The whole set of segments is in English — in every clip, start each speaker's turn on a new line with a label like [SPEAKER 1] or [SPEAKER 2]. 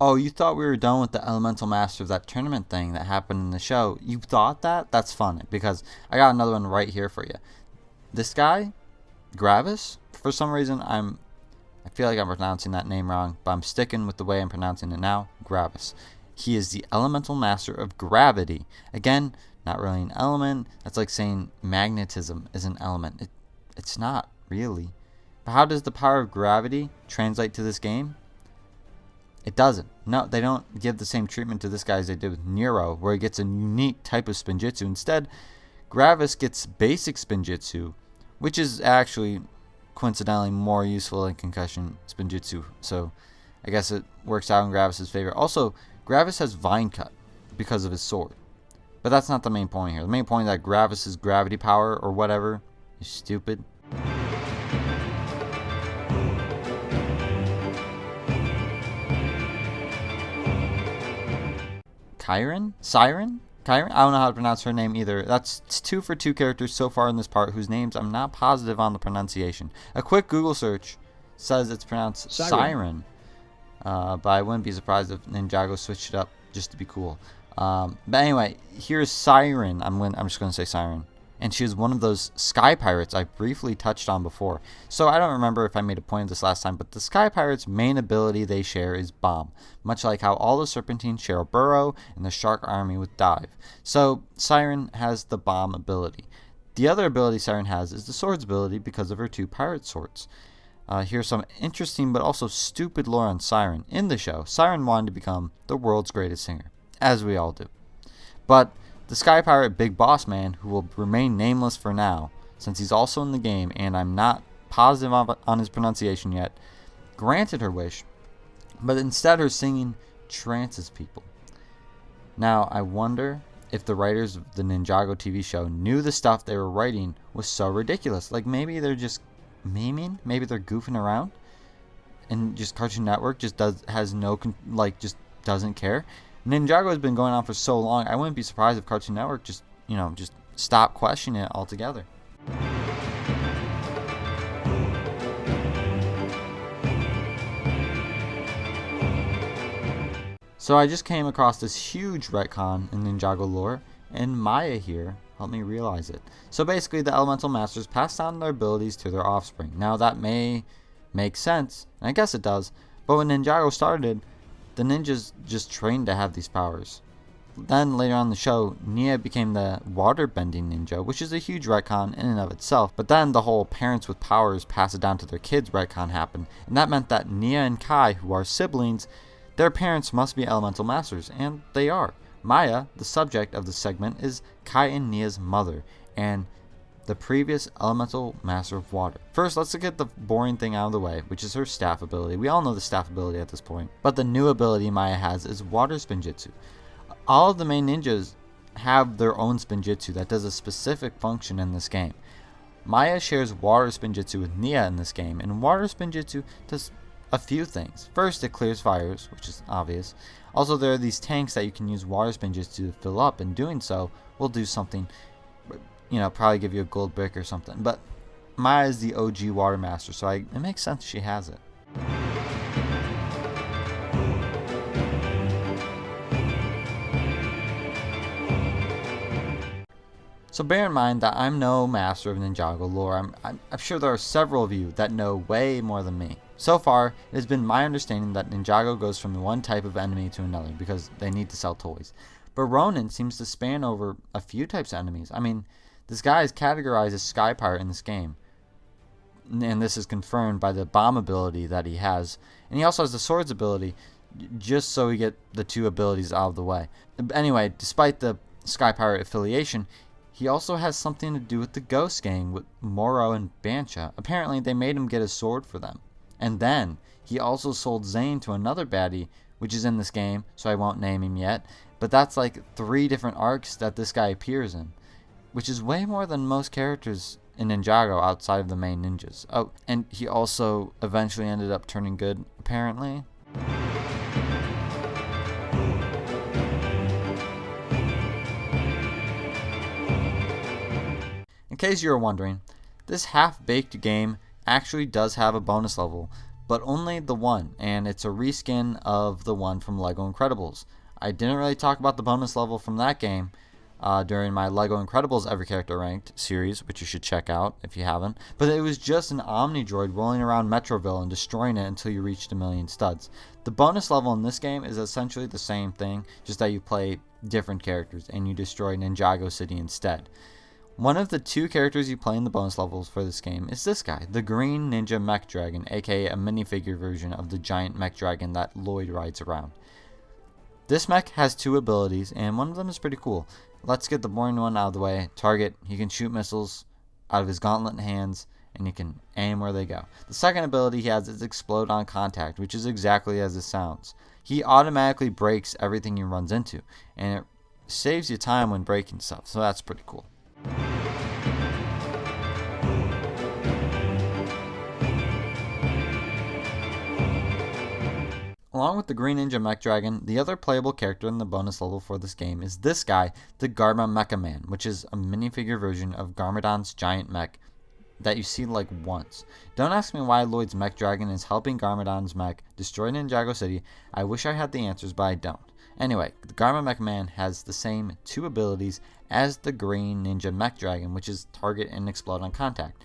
[SPEAKER 1] Oh, you thought we were done with the Elemental Master of that tournament thing that happened in the show? You thought that? That's fun, because I got another one right here for you. This guy, GRAVIS, for some reason I feel like I'm pronouncing that name wrong, but I'm sticking with the way I'm pronouncing it now, GRAVIS. He is the Elemental Master of Gravity. Again, not really an element. That's like saying magnetism is an element. It's not, really. But how does the power of gravity translate to this game? It doesn't. No, they don't give the same treatment to this guy as they did with Nero, where he gets a unique type of Spinjitzu. Instead, GRAVIS gets basic Spinjitzu, which is actually coincidentally more useful than concussion Spinjitzu. So I guess it works out in GRAVIS' favor. Also, GRAVIS has Vine Cut because of his sword. But that's not the main point here. The main point is that GRAVIS' gravity power or whatever is stupid. CYREN? I don't know how to pronounce her name either. That's 2 for 2 characters so far in this part whose names I'm not positive on the pronunciation. A quick Google search says it's pronounced CYREN. But I wouldn't be surprised if Ninjago switched it up just to be cool. But anyway, here's CYREN. I'm just going to say CYREN. And she is one of those Sky Pirates I briefly touched on before. So I don't remember if I made a point of this last time, but the Sky Pirates' main ability they share is Bomb, much like how all the Serpentines share a burrow and the Shark Army with Dive. So CYREN has the Bomb ability. The other ability CYREN has is the Swords ability because of her 2 pirate swords. Here's some interesting but also stupid lore on CYREN. In the show, CYREN wanted to become the world's greatest singer, as we all do. But the Sky Pirate Big Boss Man, who will remain nameless for now, since he's also in the game and I'm not positive on his pronunciation yet, granted her wish, but instead her singing trances people. Now, I wonder if the writers of the Ninjago TV show knew the stuff they were writing was so ridiculous. Like, maybe they're just memeing, maybe they're goofing around, and just Cartoon Network just doesn't care. Ninjago has been going on for so long, I wouldn't be surprised if Cartoon Network just stopped questioning it altogether. So I just came across this huge retcon in Ninjago lore, and Maya here helped me realize it. So basically, the Elemental Masters pass down their abilities to their offspring. Now that may make sense, and I guess it does, but when Ninjago started, the ninjas just trained to have these powers. Then later on in the show, Nia became the water-bending ninja, which is a huge retcon in and of itself. But then the whole parents with powers pass it down to their kids retcon happened, and that meant that Nia and Kai, who are siblings, their parents must be elemental masters, and they are. Maya, the subject of the segment, is Kai and Nia's mother, and the previous elemental master of water. First, let's get the boring thing out of the way, which is her staff ability. We all know the staff ability at this point, but the new ability Maya has is water Spinjitzu. All of the main ninjas have their own Spinjitzu that does a specific function in this game. Maya shares water Spinjitzu with Nia in this game, and water Spinjitzu does a few things. First, it clears fires, which is obvious. Also, there are these tanks that you can use water Spinjitzu to fill up, and doing so will do something, probably give you a gold brick or something. But Maya is the OG water master, so it makes sense she has it. So bear in mind that I'm no master of Ninjago lore. I'm sure there are several of you that know way more than me. So far, it has been my understanding that Ninjago goes from one type of enemy to another because they need to sell toys. But Ronin seems to span over a few types of enemies. I mean, this guy is categorized as Sky Pirate in this game, and this is confirmed by the bomb ability that he has. And he also has the swords ability, just so we get the 2 abilities out of the way. Anyway, despite the Sky Pirate affiliation, he also has something to do with the Ghost Gang with Moro and Bancha. Apparently, they made him get a sword for them. And then, he also sold Zane to another baddie, which is in this game, so I won't name him yet. But that's like 3 different arcs that this guy appears in, which is way more than most characters in Ninjago outside of the main ninjas. Oh, and he also eventually ended up turning good, apparently. In case you were wondering, this half-baked game actually does have a bonus level, but only the one, and it's a reskin of the one from Lego Incredibles. I didn't really talk about the bonus level from that game during my Lego Incredibles Every Character Ranked series, which you should check out if you haven't. But it was just an Omni droid rolling around Metroville and destroying it until you reached 1,000,000 studs. The bonus level in this game is essentially the same thing, just that you play different characters and you destroy Ninjago City instead. One of the 2 characters you play in the bonus levels for this game is this guy, the Green Ninja Mech Dragon, aka a minifigure version of the giant mech dragon that Lloyd rides around. This mech has 2 abilities, and one of them is pretty cool. Let's get the boring one out of the way. Target, he can shoot missiles out of his gauntlet hands, and you can aim where they go. The second ability he has is Explode on Contact, which is exactly as it sounds. He automatically breaks everything he runs into, and it saves you time when breaking stuff, so that's pretty cool. Along with the Green Ninja Mech Dragon, the other playable character in the bonus level for this game is this guy, the GARMA Mecha Man, which is a minifigure version of Garmadon's giant mech that you see like once. Don't ask me why Lloyd's Mech Dragon is helping Garmadon's mech destroy Ninjago City. I wish I had the answers, but I don't. Anyway, the GARMA Mecha Man has the same 2 abilities as the Green Ninja Mech Dragon, which is Target and Explode on Contact.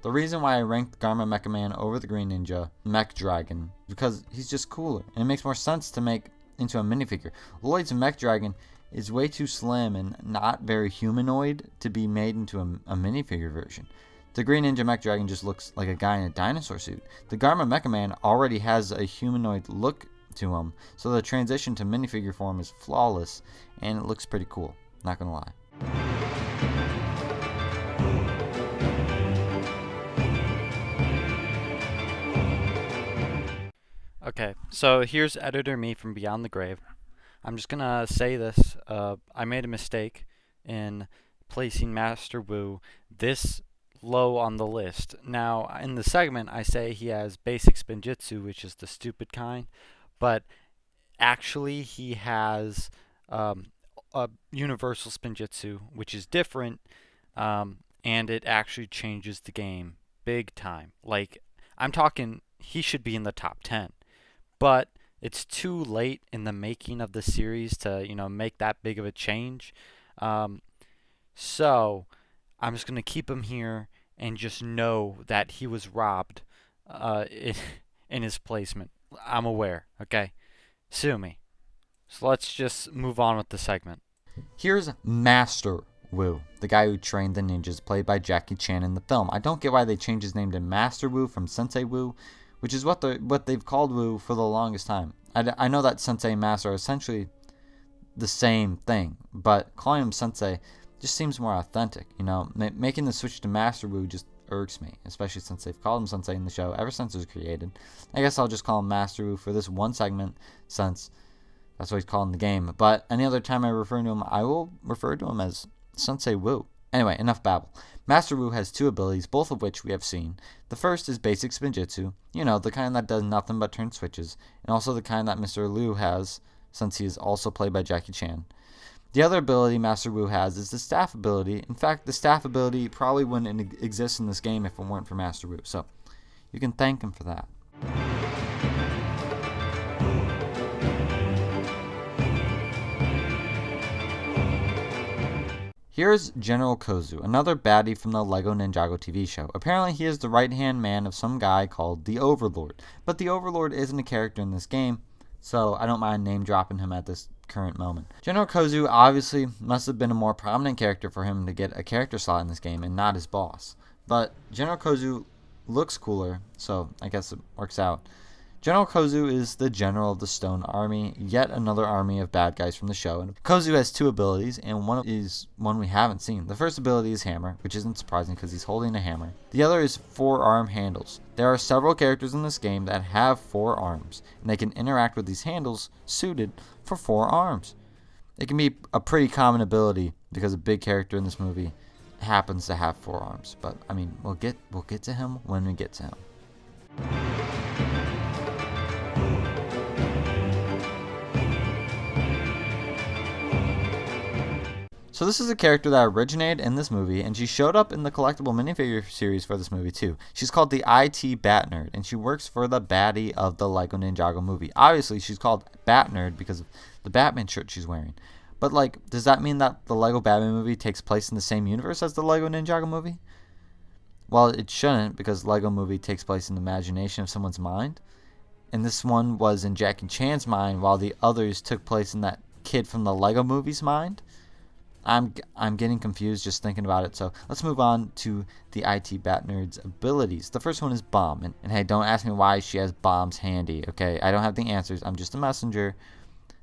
[SPEAKER 1] The reason why I ranked GARMA Mecha Man over the Green Ninja Mech Dragon is because he's just cooler, and it makes more sense to make into a minifigure. Lloyd's Mech Dragon is way too slim and not very humanoid to be made into a minifigure version. The Green Ninja Mech Dragon just looks like a guy in a dinosaur suit. The GARMA Mecha Man already has a humanoid look to him, so the transition to minifigure form is flawless, and it looks pretty cool, not gonna lie.
[SPEAKER 2] Okay, so here's Editor Me from Beyond the Grave. I'm just gonna say this, I made a mistake in placing Master Wu this low on the list. Now, in the segment, I say he has basic Spinjitzu, which is the stupid kind, but actually he has a universal Spinjitzu, which is different, and it actually changes the game big time. Like, I'm talking, he should be in the top 10. But it's too late in the making of the series to, make that big of a change. So I'm just going to keep him here and just know that he was robbed in his placement. I'm aware, okay? Sue me. So let's just move on with the segment.
[SPEAKER 1] Here's Master Wu, the guy who trained the ninjas, played by Jackie Chan in the film. I don't get why they changed his name to Master Wu from Sensei Wu, which is what they've called Wu for the longest time. I know that Sensei and Master are essentially the same thing, but calling him Sensei just seems more authentic. Making the switch to Master Wu just irks me, especially since they've called him Sensei in the show ever since it was created. I guess I'll just call him Master Wu for this one segment, since that's what he's called in the game. But any other time I refer to him, I will refer to him as Sensei Wu. Anyway, enough babble. Master Wu has 2 abilities, both of which we have seen. The first is basic Spinjitzu, the kind that does nothing but turn switches, and also the kind that Mr. Liu has, since he is also played by Jackie Chan. The other ability Master Wu has is the staff ability. In fact, the staff ability probably wouldn't exist in this game if it weren't for Master Wu, so you can thank him for that. Here's General KOZU, another baddie from the Lego Ninjago TV show. Apparently he is the right-hand man of some guy called the Overlord. But the Overlord isn't a character in this game, so I don't mind name-dropping him at this current moment. General KOZU obviously must have been a more prominent character for him to get a character slot in this game and not his boss. But General KOZU looks cooler, so I guess it works out. General KOZU is the general of the Stone Army, yet another army of bad guys from the show. And KOZU has 2 abilities, and one is one we haven't seen. The first ability is Hammer, which isn't surprising because he's holding a hammer. The other is 4-arm handles. There are several characters in this game that have 4 arms, and they can interact with these handles suited for 4 arms. It can be a pretty common ability because a big character in this movie happens to have 4 arms. But I mean, we'll get to him when we get to him. So this is a character that originated in this movie, and she showed up in the collectible minifigure series for this movie too. She's called the IT Bat Nerd, and she works for the baddie of the Lego Ninjago movie. Obviously, she's called Bat Nerd because of the Batman shirt she's wearing. But like, does that mean that the Lego Batman movie takes place in the same universe as the Lego Ninjago movie? Well, it shouldn't, because Lego movie takes place in the imagination of someone's mind. And this one was in Jackie Chan's mind, while the others took place in that kid from the Lego movie's mind. I'm getting confused just thinking about it. So let's move on to the IT Bat Nerd's abilities. The first one is Bomb. And hey, don't ask me why she has bombs handy, okay? I don't have the answers. I'm just a messenger.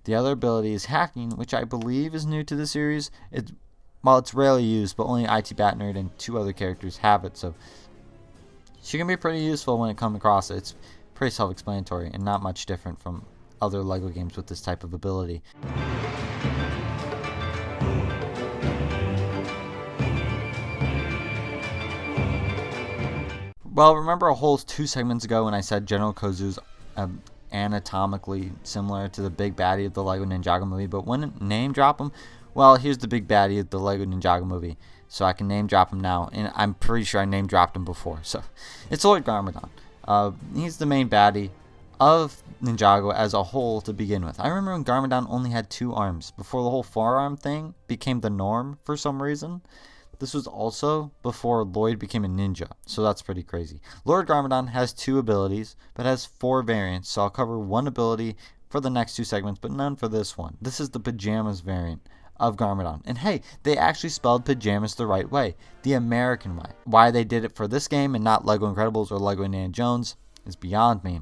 [SPEAKER 1] The other ability is Hacking, which I believe is new to the series. Well, it's rarely used, but only IT Bat Nerd and 2 other characters have it. So she can be pretty useful when it comes across it. It's pretty self-explanatory and not much different from other Lego games with this type of ability. Well, remember a whole 2 segments ago when I said General KOZU's anatomically similar to the big baddie of the Lego Ninjago movie, but wouldn't name drop him? Well, here's the big baddie of the Lego Ninjago movie, so I can name drop him now, and I'm pretty sure I name dropped him before. So it's Lord Garmadon. He's the main baddie of Ninjago as a whole to begin with. I remember when Garmadon only had 2 arms before the whole forearm thing became the norm for some reason. This was also before Lloyd became a ninja, so that's pretty crazy. Lord Garmadon has 2 abilities, but has 4 variants, so I'll cover 1 ability for the next 2 segments, but none for this one. This is the pajamas variant of Garmadon. And hey, they actually spelled pajamas the right way, the American way. Why they did it for this game and not Lego Incredibles or Lego Indiana Jones is beyond me.